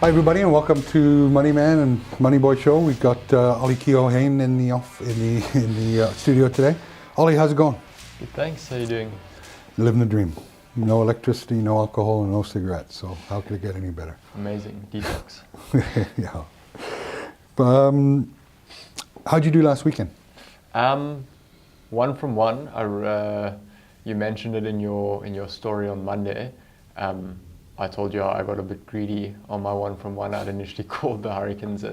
Hi everybody, and welcome to Money Man and Money Boy Show. We've got Ollie Keohane in the studio today. Ollie, how's it going? Good, thanks. How you doing? Living the dream. No electricity, no alcohol, and no cigarettes. So how could it get any better? Amazing detox. Yeah. How'd you do last weekend? 1 from 1. You mentioned it in your story on Monday. I told you I got a bit greedy on my 1 from 1. I'd initially called the Hurricanes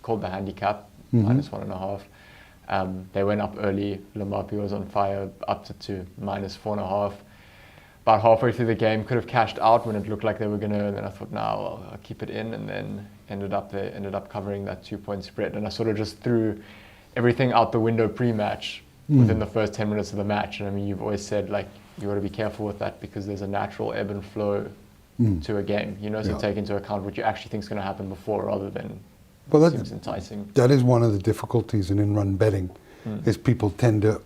called the handicap, -1.5. They went up early. Lamapi was on fire, upped it to -4.5. About halfway through the game, could have cashed out when it looked like they were going to, and then I thought, no, I'll keep it in, and then they ended up covering that 2-point spread. And I sort of just threw everything out the window pre-match within the first 10 minutes of the match. And I mean, you've always said, like, you got to be careful with that because there's a natural ebb and flow to a game, so take into account what you actually think is going to happen before rather than what seems enticing. That is one of the difficulties in run betting, is people tend to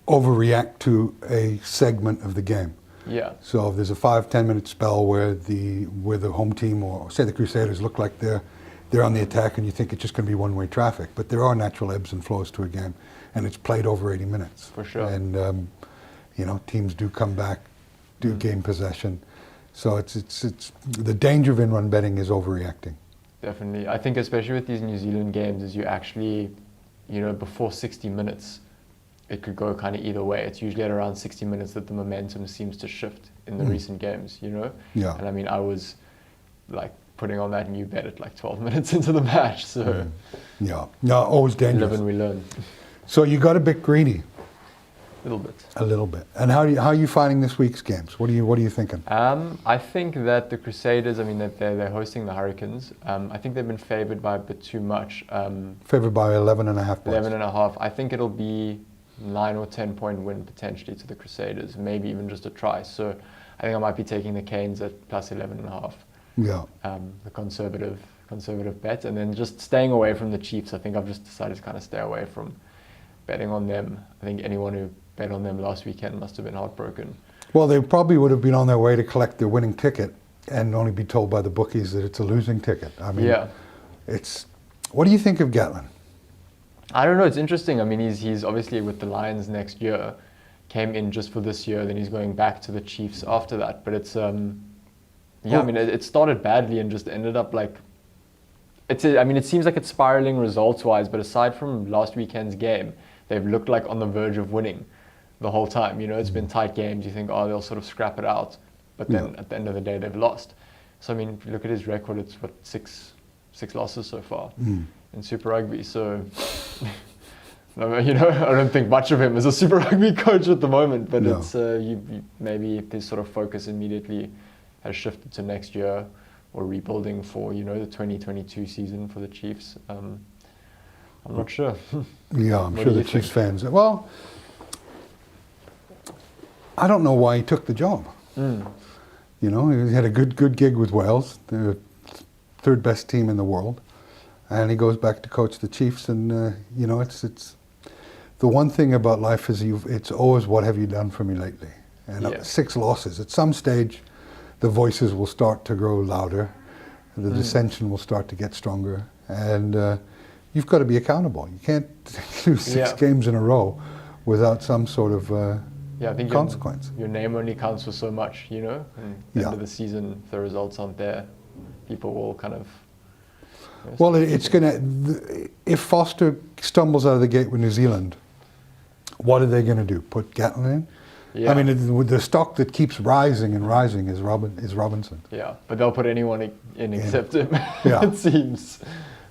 overreact to a segment of the game. Yeah. So if there's a 5-10 minute spell where the home team, or say the Crusaders, look like they're on the attack and you think it's just going to be one-way traffic, but there are natural ebbs and flows to a game, and it's played over 80 minutes. For sure. And teams do come back, do gain possession. So it's the danger of in-run betting is overreacting. Definitely. I think especially with these New Zealand games is you actually, before 60 minutes, it could go kind of either way. It's usually at around 60 minutes that the momentum seems to shift in the recent games, Yeah. And I mean, I was like putting on that new bet at like 12 minutes into the match. So Yeah. No, always dangerous. live and we learn. So you got a bit greedy. A little bit. And how are you finding this week's games? What are you thinking? I think that the Crusaders, they're hosting the Hurricanes. I think they've been favoured by a bit too much. Favoured by 11.5 points. 11.5. I think it'll be 9 or 10 point win potentially to the Crusaders, maybe even just a try. So I think I might be taking the Canes at plus 11.5. Yeah. The conservative bet, and then just staying away from the Chiefs. I think I've just decided to kind of stay away from betting on them. I think anyone who bet on them last weekend must have been heartbroken. Well, they probably would have been on their way to collect their winning ticket and only be told by the bookies that it's a losing ticket. I mean, what do you think of Gatlin? I don't know. It's interesting. I mean, he's obviously with the Lions next year, came in just for this year, then he's going back to the Chiefs after that. But it's, I mean, it started badly and just ended up like, it seems like it's spiraling results-wise, but aside from last weekend's game, they've looked like on the verge of winning the whole time. It's been tight games. You think, they'll sort of scrap it out. But then at the end of the day, they've lost. So, I mean, if you look at his record, it's what, six losses so far in Super Rugby. So, I don't think much of him as a Super Rugby coach at the moment. But it's maybe his sort of focus immediately has shifted to next year or rebuilding for, the 2022 season for the Chiefs. I'm not sure. Yeah, I'm sure the Chiefs fans. Well, I don't know why he took the job. He had a good gig with Wales, the third best team in the world, and he goes back to coach the Chiefs. And it's the one thing about life is it's always what have you done for me lately? And 6 losses. At some stage, the voices will start to grow louder, the dissension will start to get stronger, and you've got to be accountable. You can't lose 6 games in a row without some sort of I think consequence. Your name only counts for so much, and at the end of the season, if the results aren't there, people will kind of... Well, it's going to... If Foster stumbles out of the gate with New Zealand, what are they going to do? Put Gatlin in? Yeah. I mean, the stock that keeps rising and rising is Robinson. Yeah, but they'll put anyone in except him, it seems.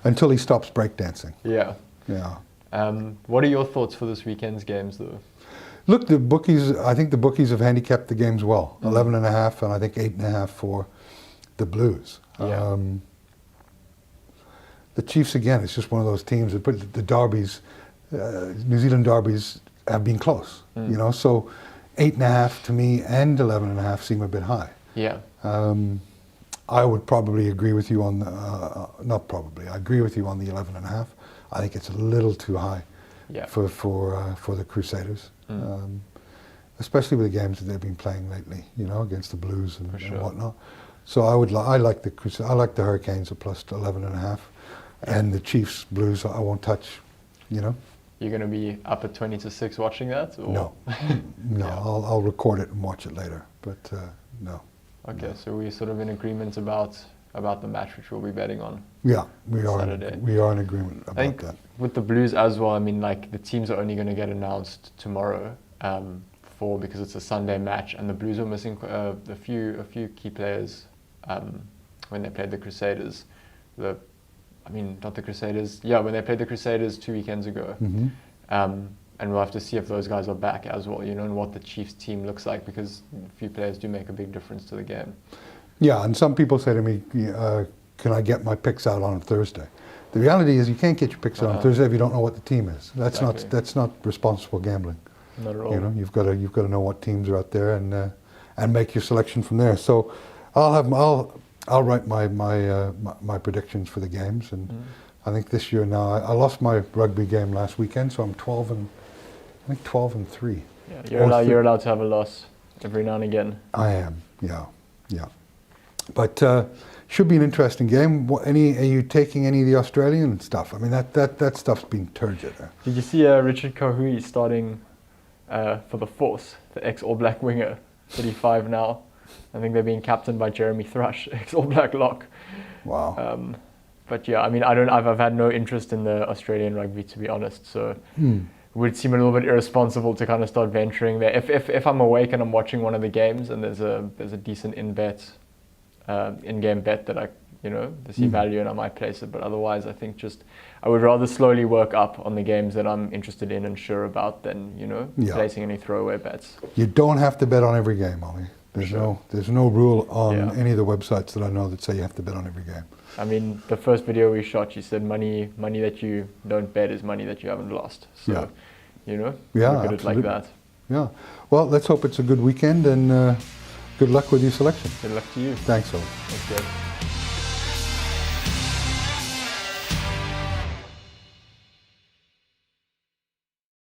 Until he stops breakdancing. Yeah. Yeah. What are your thoughts for this weekend's games, though? Look, I think the bookies have handicapped the games well. 11.5 and I think 8.5 for the Blues. Yeah. The Chiefs, again, it's just one of those teams that put the derbies, New Zealand derbies have been close, so 8.5 to me and 11.5 seem a bit high. Yeah. I would probably agree with you on I agree with you on the 11.5. I think it's a little too high for the Crusaders, especially with the games that they've been playing lately, against the Blues and whatnot. So I like the Hurricanes at plus 11.5, and the Chiefs Blues I won't touch. You know. You're going to be up at 20-6 watching that? Or? No, no. Yeah. I'll record it and watch it later. But no. Okay, no. so we're sort of in agreement about the match which we'll be betting on. Yeah, we are. Saturday. We are in agreement I about think that. with the Blues as well, I mean, like the teams are only going to get announced tomorrow because it's a Sunday match, and the Blues were missing a few key players when they played the Crusaders. Not the Crusaders. Yeah, when they played the Crusaders 2 weekends ago. Mm-hmm. And we'll have to see if those guys are back as well, you know, and what the Chiefs team looks like, because a few players do make a big difference to the game. Yeah, and some people say to me, can I get my picks out on Thursday? The reality is you can't get your picks out on Thursday if you don't know what the team is. That's not responsible gambling. Not at all. You know, you've got to know what teams are out there and make your selection from there. So I'll write my predictions for the games, and I think this year now I lost my rugby game last weekend, so I'm 12 and 3. Yeah, you're allowed to have a loss every now and again. I am, yeah. But should be an interesting game. Are you taking any of the Australian stuff? I mean, that stuff's been turgid. Did you see Richard Kahui starting for the Force, the ex-All Black winger, 35 now? I think they're being captained by Jeremy Thrush, ex-All Black lock. Wow. But yeah, I mean, I've had no interest in the Australian rugby, to be honest. So it would seem a little bit irresponsible to kind of start venturing there. If I'm awake and I'm watching one of the games and there's a decent in-game bet that I see value in, I might place it. But otherwise, I think I would rather slowly work up on the games that I'm interested in and sure about than placing any throwaway bets. You don't have to bet on every game, Ollie. There's no rule on any of the websites that I know that say you have to bet on every game. I mean, the first video we shot, you said money that you don't bet is money that you haven't lost. So, look at it like that. Yeah. Well, let's hope it's a good weekend, and good luck with your selection. Good luck to you. Thanks, Ollie. Thanks, Greg.